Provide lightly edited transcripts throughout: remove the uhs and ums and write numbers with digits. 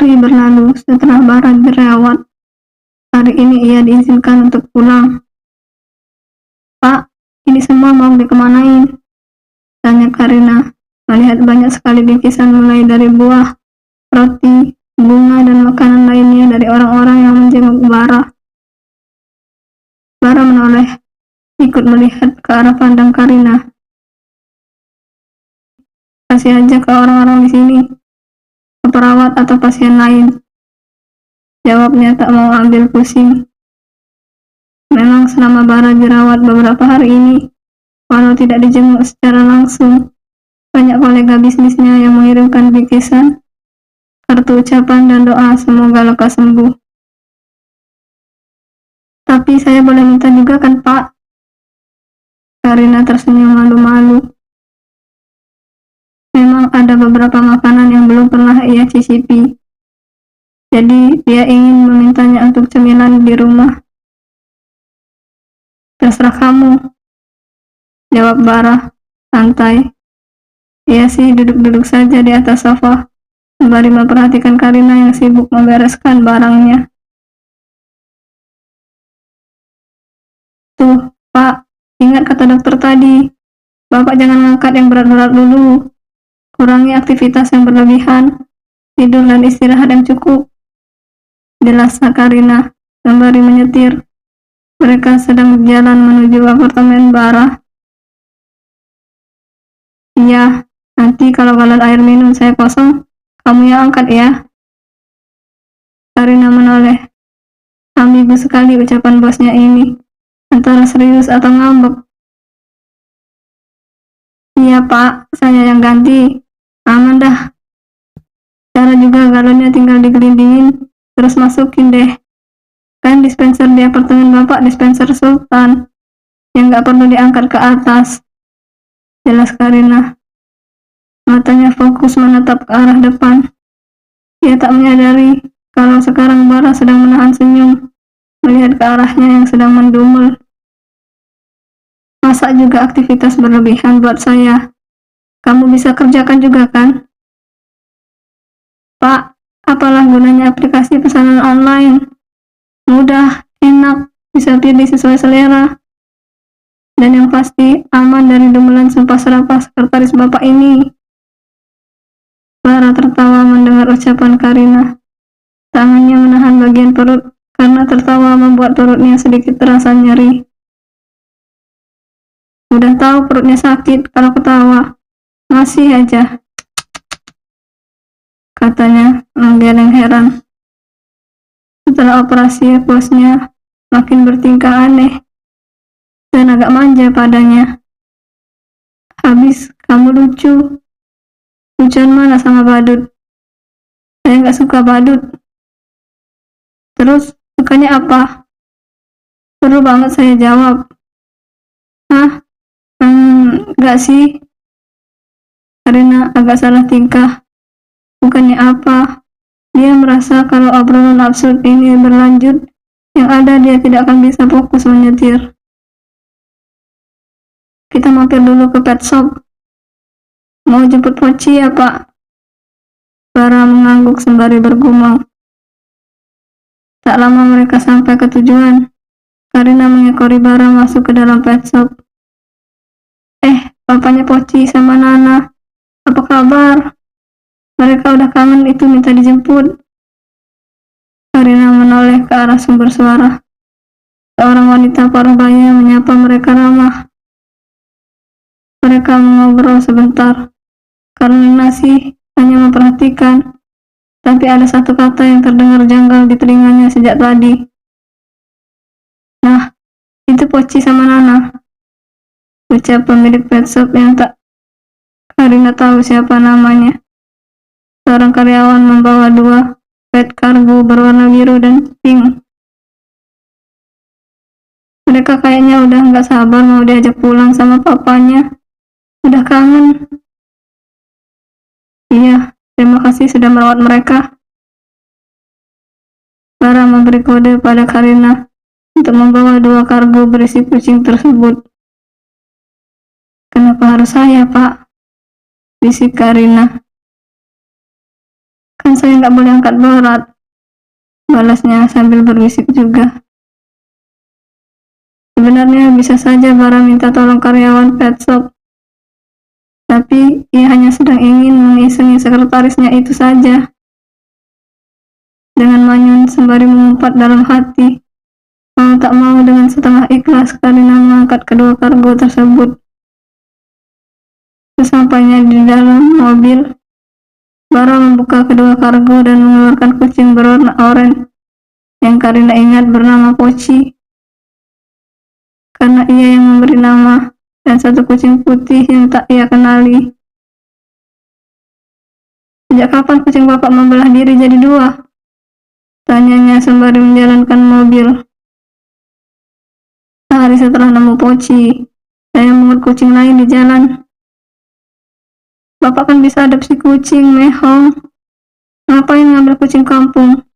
hari berlalu setelah Bara dirawat. Hari ini ia diizinkan untuk pulang. "Pak, ini semua mau dikemanain?" tanya Karina, melihat banyak sekali bingkisan mulai dari buah, roti, bunga, dan makanan lainnya dari orang-orang yang menjenguk Bara. Bara menoleh, ikut melihat ke arah pandang Karina. "Kasih aja ke orang-orang di sini, ke perawat atau pasien lain," jawabnya tak mau ambil pusing. Memang selama Bara dirawat beberapa hari ini, walau tidak dijenguk secara langsung, banyak kolega bisnisnya yang mengirimkan bingkisan, kartu ucapan, dan doa semoga lekas sembuh. "Tapi saya boleh minta juga kan, Pak?" Karina tersenyum malu-malu. Memang ada beberapa makanan yang belum pernah ia cicipi, jadi dia ingin memintanya untuk cemilan di rumah. "Terserah kamu," jawab Bara, santai. Ia sih duduk-duduk saja di atas sofa, sembari memperhatikan Karina yang sibuk membereskan barangnya. "Tuh, Pak, ingat kata dokter tadi, Bapak jangan ngangkat yang berat-berat dulu. Kurangi aktivitas yang berlebihan, tidur dan istirahat yang cukup," jelasnya Karina, sembari menyetir. Mereka sedang berjalan menuju apartemen Bara. "Iya, nanti kalau galon air minum saya kosong, kamu yang angkat ya." Karina menoleh. Ambigu sekali ucapan bosnya ini, antara serius atau ngambek. "Iya Pak, saya yang ganti. Aman dah. Cara juga galonnya tinggal digelindingin, terus masukin deh. Kan dispenser di apartemen Bapak dispenser Sultan, yang gak perlu diangkat ke atas," jelas Karina. Matanya fokus menatap ke arah depan. Ia tak menyadari kalau sekarang Bara sedang menahan senyum, melihat ke arahnya yang sedang mendumel. "Masa juga aktivitas berlebihan buat saya? Kamu bisa kerjakan juga kan?" "Pak, apalah gunanya aplikasi pesanan online? Mudah, enak, bisa pilih sesuai selera. Dan yang pasti, aman dari demelan sumpah serapah sekretaris Bapak ini." Bara tertawa mendengar ucapan Karina. Tangannya menahan bagian perut karena tertawa membuat perutnya sedikit terasa nyeri. "Udah tahu perutnya sakit kalau ketawa, masih aja," katanya menggeleng heran. Setelah operasi, bosnya makin bertingkah aneh dan agak manja padanya. "Habis kamu lucu. Lucuan mana sama badut? Saya nggak suka badut." "Terus sukanya apa?" Perlu banget saya jawab. "Hah? Nggak sih." Karina agak salah tingkah. Bukannya apa, dia merasa kalau obrolan absurd ini berlanjut, yang ada dia tidak akan bisa fokus menyetir. "Kita mampir dulu ke pet shop. Mau jemput Poci ya Pak?" Bara mengangguk sembari bergumam. Tak lama mereka sampai ke tujuan. Karina mengekori Bara masuk ke dalam pet shop. Bapaknya Poci sama Nana, apa kabar? Mereka udah kangen itu minta dijemput." Karina menoleh ke arah sumber suara. Seorang wanita paruh baya menyapa mereka ramah. Mereka mengobrol sebentar. Karena sih hanya memperhatikan, tapi ada satu kata yang terdengar janggal di telinganya sejak tadi. "Nah, itu Poci sama Nana," ucap pemilik pet shop yang tak Karina tahu siapa namanya. Seorang karyawan membawa dua pet kargo berwarna biru dan pink. Mereka kayaknya udah nggak sabar mau diajak pulang sama papanya. Udah kangen. "Iya, terima kasih sudah merawat mereka." Bara memberi kode pada Karina untuk membawa dua kargo berisi kucing tersebut. "Kenapa harus saya, Pak?" bisik Karina. Kan saya nggak boleh angkat berat, balasnya sambil berbisik juga. Sebenarnya bisa saja Bara minta tolong karyawan pet shop, tapi ia hanya sedang ingin mengisengi sekretarisnya itu saja. Dengan manyun sembari mengumpat dalam hati, mau tak mau dengan setengah ikhlas Karina mengangkat kedua kargo tersebut. Sesampainya di dalam mobil, Bara membuka kedua kargo dan mengeluarkan kucing berwarna oranye yang Karina ingat bernama Poci, karena ia yang memberi nama, dan satu kucing putih yang tak ia kenali. Sejak kapan kucing bapak membelah diri jadi dua? Tanyanya sembari menjalankan mobil. Sehari setelah nemu Poci, saya mengut kucing lain di jalan. Bapak kan bisa adopsi kucing, mehong. Ngapain ngambil kucing kampung?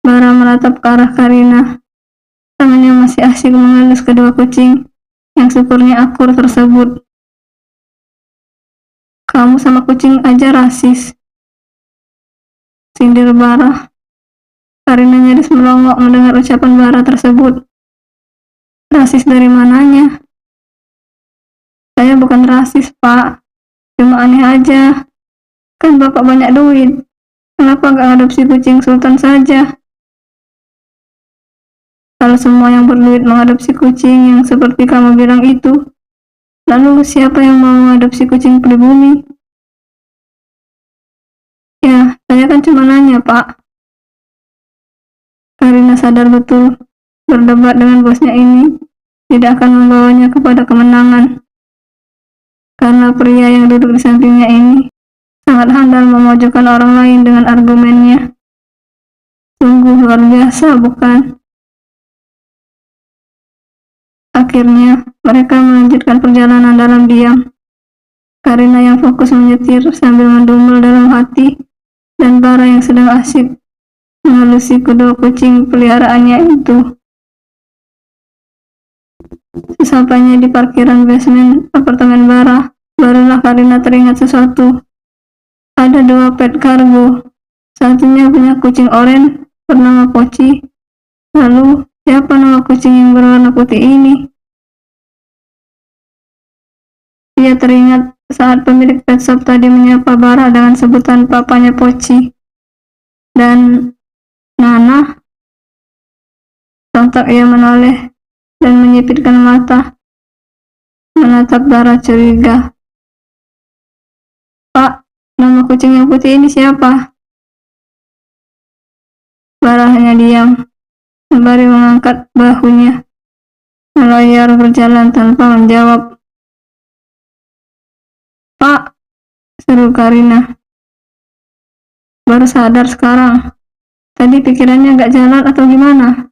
Bara menatap ke arah Karina. Tangannya masih asyik mengelus kedua kucing yang syukurnya akur tersebut. Kamu sama kucing aja rasis, sindir Bara. Karina nyaris melongo mendengar ucapan Bara tersebut. Rasis dari mananya? Saya bukan rasis, Pak. Cuma aneh aja. Kan bapak banyak duit. Kenapa gak adopsi kucing Sultan saja? Kalau semua yang berduit mengadopsi kucing yang seperti kamu bilang itu, lalu siapa yang mau mengadopsi kucing pribumi? Ya, saya kan cuma nanya, Pak. Karina sadar betul, berdebat dengan bosnya ini tidak akan membawanya kepada kemenangan. Karena pria yang duduk di sampingnya ini sangat handal memojokkan orang lain dengan argumennya. Sungguh luar biasa, bukan? Akhirnya, mereka melanjutkan perjalanan dalam diam. Karina yang fokus menyetir sambil mendumel dalam hati, dan Bara yang sedang asyik mengelusi kedua kucing peliharaannya itu. Sesampainya di parkiran basement apartemen Bara, barulah Karina teringat sesuatu. Ada dua pet kargo. Satunya punya kucing oranye bernama Poci. Lalu, siapa nama kucing yang berwarna putih ini? Ia teringat saat pemilik pet shop tadi menyapa Bara dengan sebutan papanya Poci. Dan Nana. Sontak ia menoleh dan menyipitkan mata, menatap Bara curiga. Pak, nama kucing yang putih ini siapa? Bara hanya diam, sembari mengangkat bahunya, melayar berjalan tanpa menjawab. Pak, seru Karina. Baru sadar sekarang. Tadi pikirannya gak jalan atau gimana?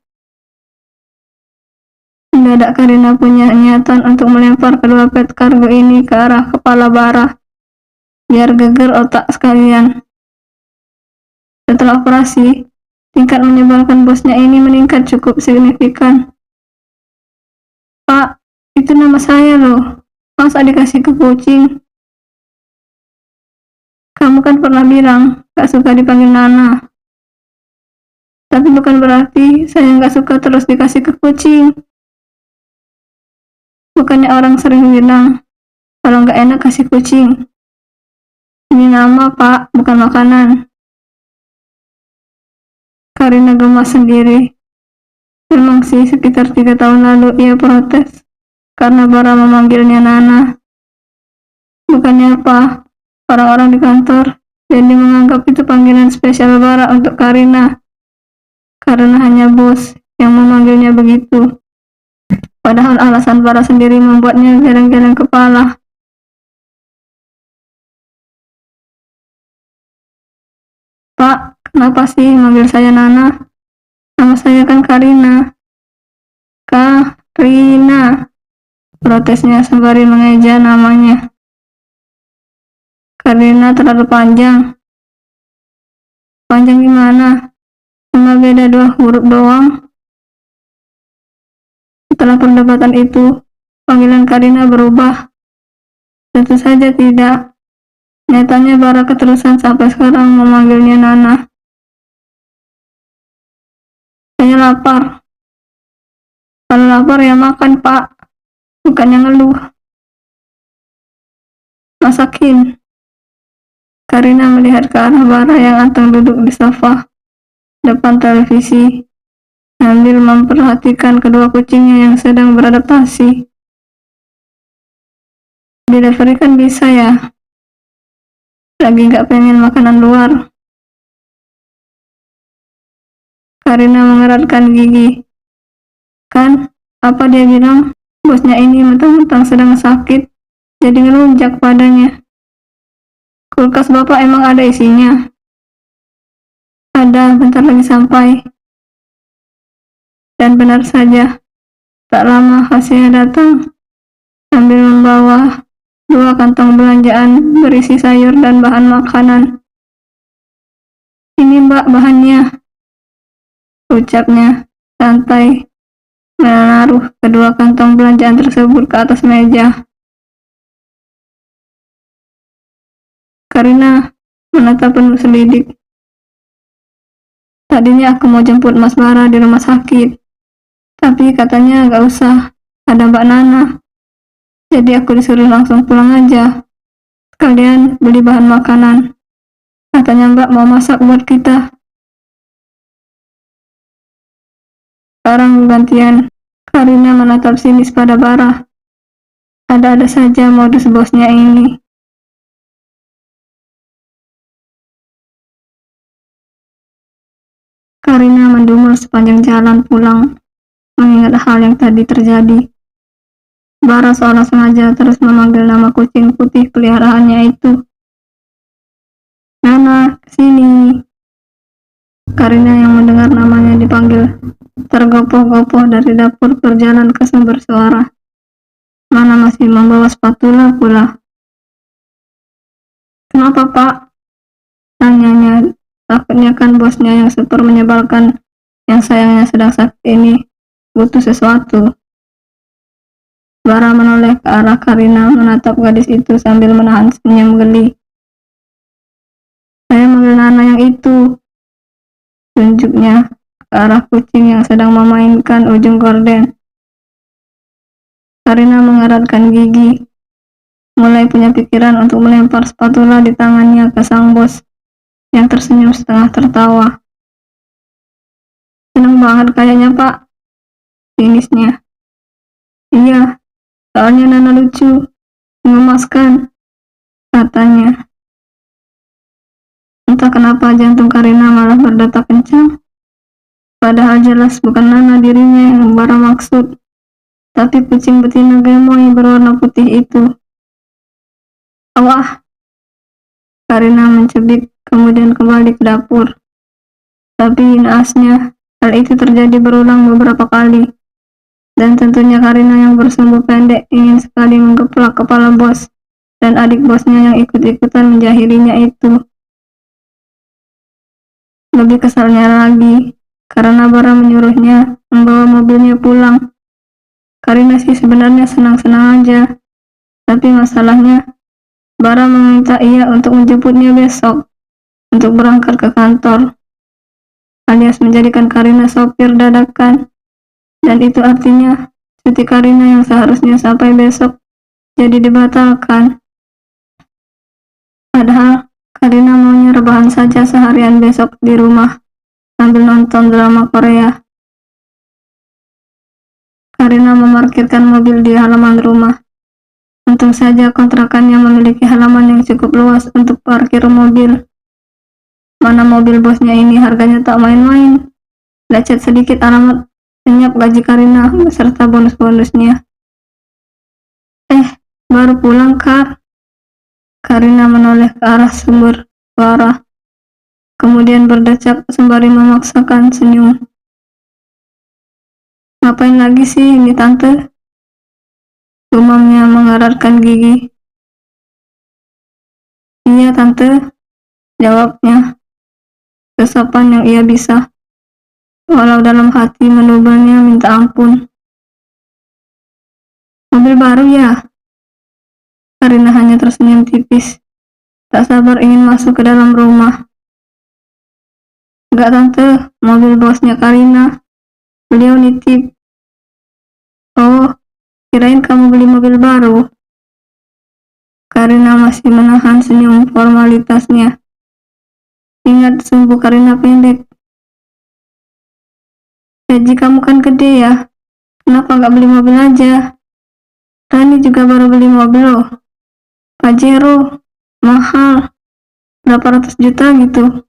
Mendadak Karina punya niatan untuk melempar kedua pet kargo ini ke arah kepala Bara, biar geger otak sekalian. Setelah operasi, tingkat menyebalkan bosnya ini meningkat cukup signifikan. Pak, itu nama saya loh. Masa dikasih ke kucing? Kamu kan pernah bilang gak suka dipanggil Nana. Tapi bukan berarti saya gak suka terus dikasih ke kucing. Bukannya orang sering bilang kalau gak enak kasih kucing. Ini nama, Pak, bukan makanan. Karina gemas sendiri. Memang sih sekitar 3 tahun lalu ia protes karena Bara memanggilnya Nana. Bukannya apa, orang-orang di kantor jadi menganggap itu panggilan spesial Bara untuk Karina. Karena hanya bos yang memanggilnya begitu. Padahal alasan Bara sendiri membuatnya geleng-geleng kepala. Pak, kenapa sih manggil saya Nana? Nama saya kan Karina. Karina, protesnya sembari mengeja namanya. Karina terlalu panjang. Panjang gimana? Cuma beda 2 huruf doang. Setelah perdebatan itu, panggilan Karina berubah. Tentu saja tidak. Nyatanya Bara keterusan sampai sekarang memanggilnya Nana. Saya lapar. Kalau lapar ya makan, Pak. Bukannya ngeluh. Masakin. Karina melihat ke arah Bara yang anteng duduk di sofa depan televisi sambil memperhatikan kedua kucingnya yang sedang beradaptasi. Delivery kan bisa ya. Lagi nggak pengen makanan luar. Karina mengeratkan gigi. Kan, apa dia bilang? Bosnya ini mentang-mentang sedang sakit, jadi ngelunjak padanya. Kulkas bapak emang ada isinya? Ada, bentar lagi sampai. Dan benar saja, tak lama hasilnya datang, sambil membawa 2 kantong belanjaan berisi sayur dan bahan makanan. Ini mbak bahannya, ucapnya santai, menaruh kedua kantong belanjaan tersebut ke atas meja. Karina menatap penuh selidik. Tadinya aku mau jemput Mas Bara di rumah sakit, tapi katanya gak usah, ada Mbak Nana. Jadi aku disuruh langsung pulang aja, sekalian beli bahan makanan. Katanya Mbak mau masak buat kita. Sekarang gantian. Karina menatap sinis pada Bara. Ada-ada saja modus bosnya ini. Karina mendumul sepanjang jalan pulang, mengingat hal yang tadi terjadi. Bara seolah sengaja terus memanggil nama kucing putih peliharaannya itu. Nana, kesini. Karina yang mendengar namanya dipanggil tergopoh-gopoh dari dapur berjalan ke sumber suara. Mana masih membawa spatula pula. Kenapa pak? Tanyanya. Takutnya kan bosnya yang super menyebalkan, yang sayangnya sedang sakit ini, butuh sesuatu. Bara menoleh ke arah Karina menatap gadis itu sambil menahan senyum geli. Saya manggil Nana yang itu. Tunjuknya ke arah kucing yang sedang memainkan ujung gorden. Karina mengeratkan gigi, mulai punya pikiran untuk melempar spatula di tangannya ke sang bos yang tersenyum setengah tertawa. Senang banget kayaknya pak, sinisnya. Iya, soalnya Nana lucu, mengemaskan, katanya. Entah kenapa jantung Karina malah berdetak kencang. Padahal jelas bukan Nana dirinya yang Bara maksud, tapi kucing betina gemoy berwarna putih itu. Awah, Karina mencebik kemudian kembali ke dapur. Tapi naasnya, hal itu terjadi berulang beberapa kali. Dan tentunya Karina yang bersumbu pendek ingin sekali menggeplak kepala bos dan adik bosnya yang ikut-ikutan menjahilinya itu. Lebih kesalnya lagi, karena Bara menyuruhnya membawa mobilnya pulang. Karina sih sebenarnya senang-senang aja, tapi masalahnya Bara meminta ia untuk menjemputnya besok untuk berangkat ke kantor, alias menjadikan Karina sopir dadakan, dan itu artinya cuti Karina yang seharusnya sampai besok jadi dibatalkan. Padahal Karina maunya rebahan saja seharian besok di rumah sambil nonton drama Korea. Karina memarkirkan mobil di halaman rumah. Untung saja kontrakannya memiliki halaman yang cukup luas untuk parkir mobil. Mana mobil bosnya ini harganya tak main-main. Lecet sedikit alamat senyap gaji Karina beserta bonus-bonusnya. Baru pulang Kak. Karina menoleh ke arah sumber suara, kemudian berdecap sembari memaksakan senyum. Ngapain lagi sih ini tante? Gumamnya mengeratkan gigi. Iya tante, jawabnya sesopan yang ia bisa, walau dalam hati menubahnya minta ampun. Mobil baru ya? Karina hanya tersenyum tipis. tak sabar ingin masuk ke dalam rumah. Enggak tante, mobil bosnya Karina. Beliau nitip. Oh, kirain kamu beli mobil baru. Karina masih menahan senyum formalitasnya. Ingat sumbu Karina pendek. Gaji kamu kan gede ya, kenapa nggak beli mobil aja? Rani juga baru beli mobil loh. Pajero, mahal, berapa ratus juta gitu.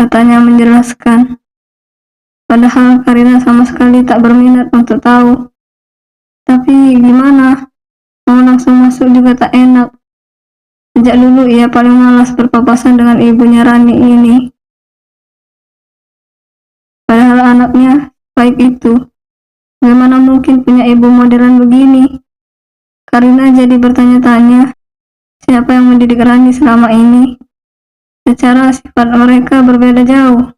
Katanya menjelaskan. Padahal Karina sama sekali tak berminat untuk tahu. Tapi gimana? Mau langsung masuk juga tak enak. Sejak dulu ia paling malas berpapasan dengan ibunya Rani ini. Padahal anaknya baik itu. Bagaimana mungkin punya ibu modern begini? Karina jadi bertanya-tanya, siapa yang mendidik Rani selama ini? Secara sifat mereka berbeda jauh.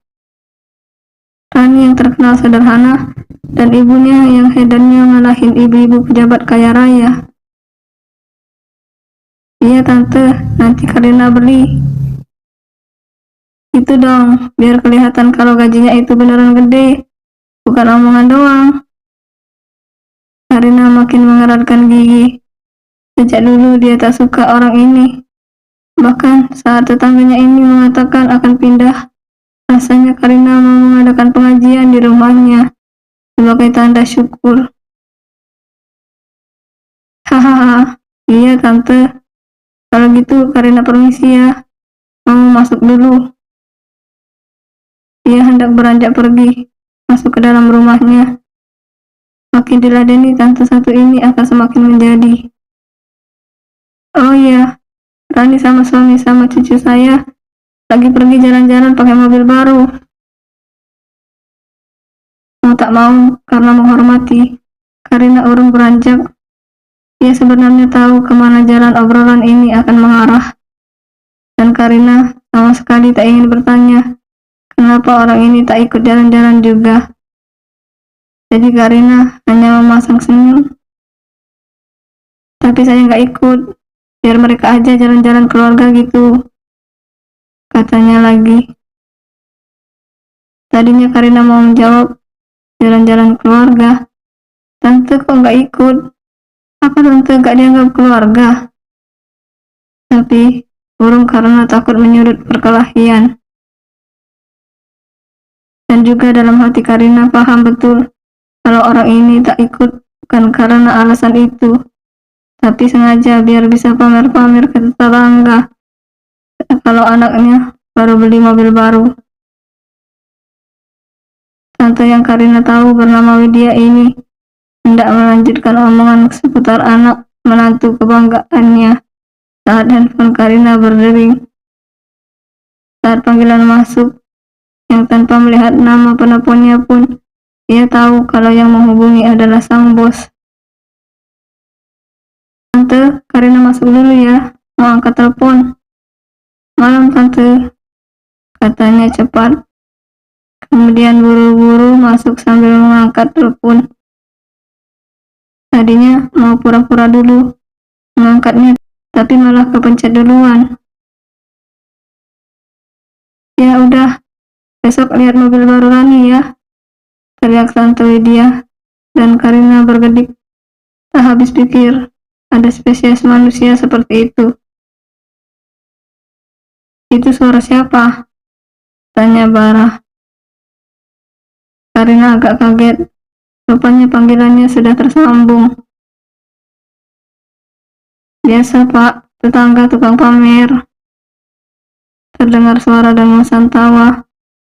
Rani yang terkenal sederhana, dan ibunya yang hedannya ngalahin ibu-ibu pejabat kaya raya. Iya tante, nanti Karina beli. Itu dong, biar kelihatan kalau gajinya itu beneran gede, bukan omongan doang. Karina makin mengeratkan gigi. Sejak dulu dia tak suka orang ini. Bahkan saat tetangganya ini mengatakan akan pindah, rasanya Karina mau mengadakan pengajian di rumahnya sebagai tanda syukur. Hahaha, iya tante. Kalau gitu Karina permisi ya, mau masuk dulu. Ia hendak beranjak pergi, masuk ke dalam rumahnya. Makin diladeni tante satu ini akan semakin menjadi. Oh iya, Rani sama suami sama cucu saya lagi pergi jalan-jalan pakai mobil baru. Mau tak mau karena menghormati, Karina urung beranjak. Ia sebenarnya tahu kemana jalan obrolan ini akan mengarah. Dan Karina sama sekali tak ingin bertanya, kenapa orang ini tak ikut jalan-jalan juga. Jadi Karina hanya memasang senyum. Tapi saya nggak ikut, biar mereka aja jalan-jalan keluarga gitu. Katanya lagi. Tadinya Karina mau menjawab, jalan-jalan keluarga. Tante kok nggak ikut? Apa tante nggak dianggap keluarga? Tapi urung karena takut menyudut perkelahian. Dan juga dalam hati Karina paham betul kalau orang ini tak ikut bukan karena alasan itu, tapi sengaja biar bisa pamer-pamer ke tetangga kalau anaknya baru beli mobil baru. Tante yang Karina tahu bernama Widya ini hendak melanjutkan omongan seputar anak menantu kebanggaannya saat handphone Karina berdering. Saat panggilan masuk, yang tanpa melihat nama penelponnya pun, ia tahu kalau yang menghubungi adalah sang bos. Tante, Karina masuk dulu ya, mau angkat telepon. Malam tante, katanya cepat. Kemudian buru-buru masuk sambil mengangkat telepon. Tadinya mau pura-pura dulu mengangkatnya, tapi malah kepencet duluan. Ya udah, besok lihat mobil baru Rani ya, teriak Tante Widya, dan Karina bergedik. Tak habis pikir, ada spesies manusia seperti itu. Itu suara siapa? Tanya Bara. Karina agak kaget, rupanya panggilannya sudah tersambung. Biasa pak, tetangga tukang pamer. Terdengar suara dengusan tawa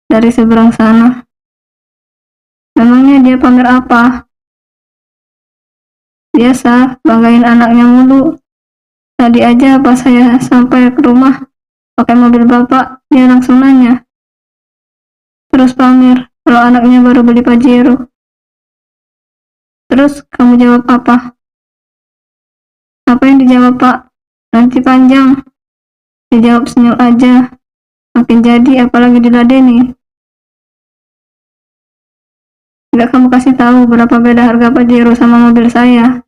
dari seberang sana. Memangnya dia pamer apa? Biasa, banggain anaknya mulu. Tadi aja pas saya sampai ke rumah pakai mobil bapak, dia langsung nanya. Terus pamer kalau anaknya baru beli Pajero. Terus kamu jawab apa? Apa yang dijawab pak? Nanti panjang. Dijawab senyum aja. Makin jadi apalagi diladeni. Enggak kamu kasih tahu berapa beda harga Pajero sama mobil saya.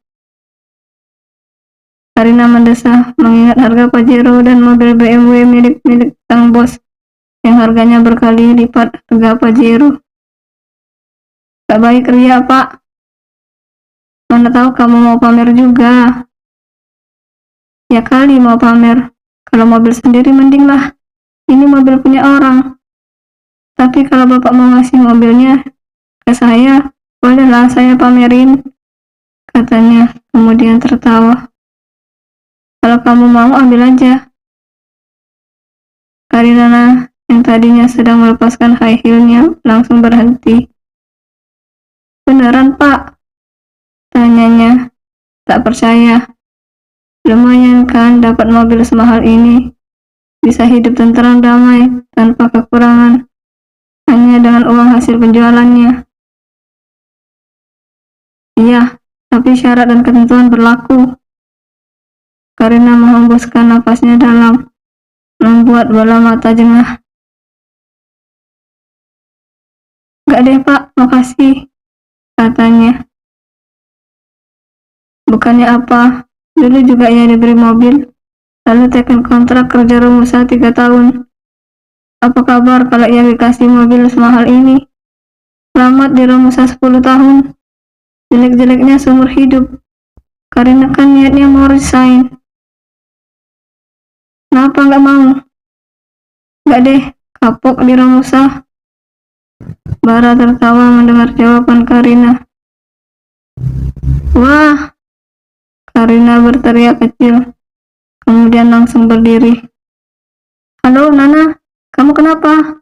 Karina mendesah mengingat harga Pajero dan mobil BMW milik sang bos yang harganya berkali lipat harga Pajero. Gak baik Ria, Pak. Mana tahu kamu mau pamer juga. Ya kali mau pamer. Kalau mobil sendiri mending lah. Ini mobil punya orang. Tapi kalau bapak mau ngasih mobilnya ke saya, bolehlah saya pamerin, katanya, kemudian tertawa. Kalau kamu mau ambil aja. Karina yang tadinya sedang melepaskan high heel-nya langsung berhenti. Beneran, Pak? Tanyanya. Tak percaya. Lumayan kan dapat mobil semahal ini. Bisa hidup tentram damai tanpa kekurangan. Hanya dengan uang hasil penjualannya. Iya, tapi syarat dan ketentuan berlaku. Karina menghembuskan napasnya dalam, membuat bola mata jengah. Gak deh Pak, makasih, katanya. Bukannya apa, dulu juga ia diberi mobil, lalu teken kontrak kerja Romusa 3 tahun. Apa kabar kalau ia dikasih mobil semahal ini? Selamat di Romusa 10 tahun. Jelek-jeleknya seumur hidup. Karina kan niatnya mau resign. Kenapa nggak mau? Nggak deh, kapok di Romusa. Bara tertawa mendengar jawaban Karina. Wah, Karina berteriak kecil, kemudian langsung berdiri. Halo Nana, kamu kenapa?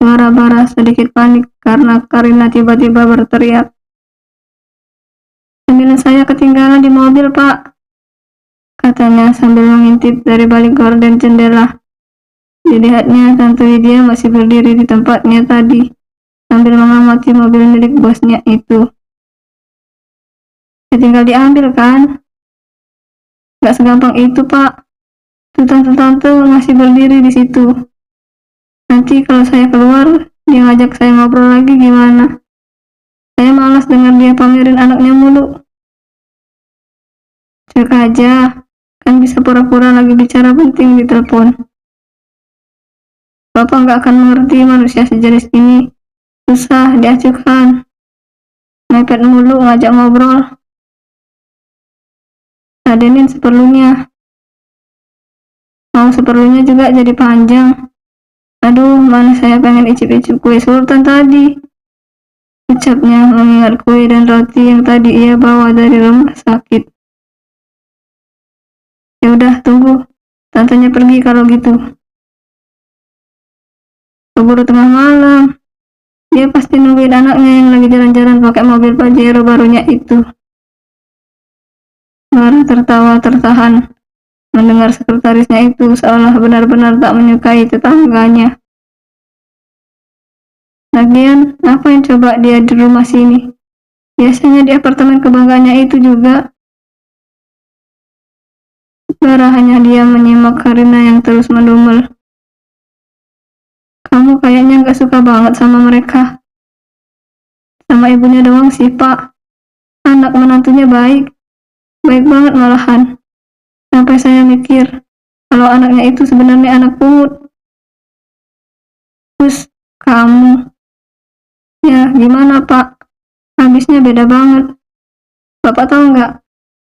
Suara Bara sedikit panik karena Karina tiba-tiba berteriak. Cemilan saya ketinggalan di mobil, Pak, katanya sambil mengintip dari balik gorden jendela. Dilihatnya Tante Lydia masih berdiri di tempatnya tadi, sambil mengamati mobil milik bosnya itu. Ya tinggal diambil kan? Gak segampang itu, Pak. Tuh tante-tante masih berdiri di situ. Nanti kalau saya keluar, dia ngajak saya ngobrol lagi gimana? Saya malas dengar dia pamerin anaknya mulu. Cek aja, kan bisa pura-pura lagi bicara penting di telepon. Bapak nggak akan mengerti manusia sejenis ini. Susah diacuhkan. Mepet mulu ngajak ngobrol. Ladenin seperlunya. Mau seperlunya juga jadi panjang. Aduh, mana saya pengen icip-icip kue sultan tadi. Ucapnya mengingat kue dan roti yang tadi ia bawa dari rumah sakit. Ya udah, tunggu. Tantenya pergi kalau gitu. Keburu tengah malam. Dia pasti nungguin anaknya yang lagi jalan-jalan pakai mobil Pajero barunya itu. Bara tertawa tertahan mendengar sekretarisnya itu seolah benar-benar tak menyukai tetangganya. Lagian, ngapain coba dia di rumah sini? Biasanya di apartemen kebanggaannya itu juga. Bara hanya diam menyimak Karina yang terus mendumel. Kamu kayaknya gak suka banget sama mereka. Sama ibunya doang sih, Pak. Anak menantunya baik. Baik banget malahan. Sampai saya mikir, kalau anaknya itu sebenarnya anak pungut. Terus, kamu. Ya, gimana Pak? Habisnya beda banget. Bapak tahu nggak?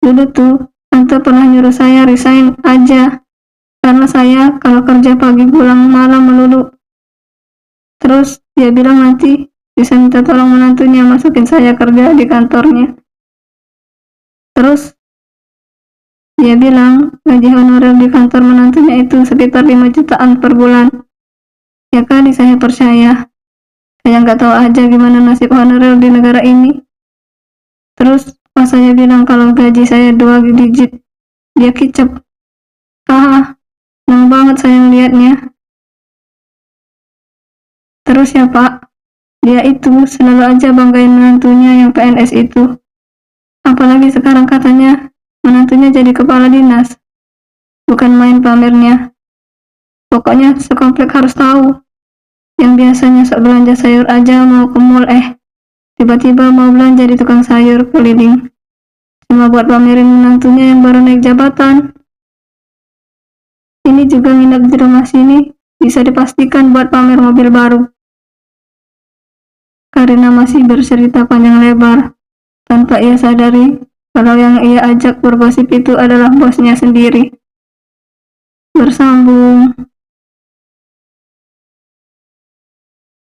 Dulu tuh, Tante pernah nyuruh saya resign aja. Karena saya kalau kerja pagi pulang malam melulu. Terus, dia bilang nanti bisa minta tolong menantunya masukin saya kerja di kantornya. Terus, dia bilang gaji honorer di kantor menantunya itu sekitar 5 jutaan per bulan. Ya kali saya percaya. Saya nggak tahu aja gimana nasib honorer di negara ini. Terus pas saya bilang kalau gaji saya 2 digit, dia kicep. Senang banget saya melihatnya. Terus ya Pak, dia itu selalu aja banggain menantunya yang PNS itu. Apalagi sekarang katanya menantunya jadi kepala dinas. Bukan main pamernya. Pokoknya sekomplek harus tahu. Yang biasanya sok belanja sayur aja mau ke mall tiba-tiba mau belanja di tukang sayur keliling. cuma buat pamerin menantunya yang baru naik jabatan. Ini juga nginep di rumah sini, bisa dipastikan buat pamer mobil baru. Karina masih bercerita panjang lebar, tanpa ia sadari kalau yang ia ajak bergosip itu adalah bosnya sendiri. Bersambung.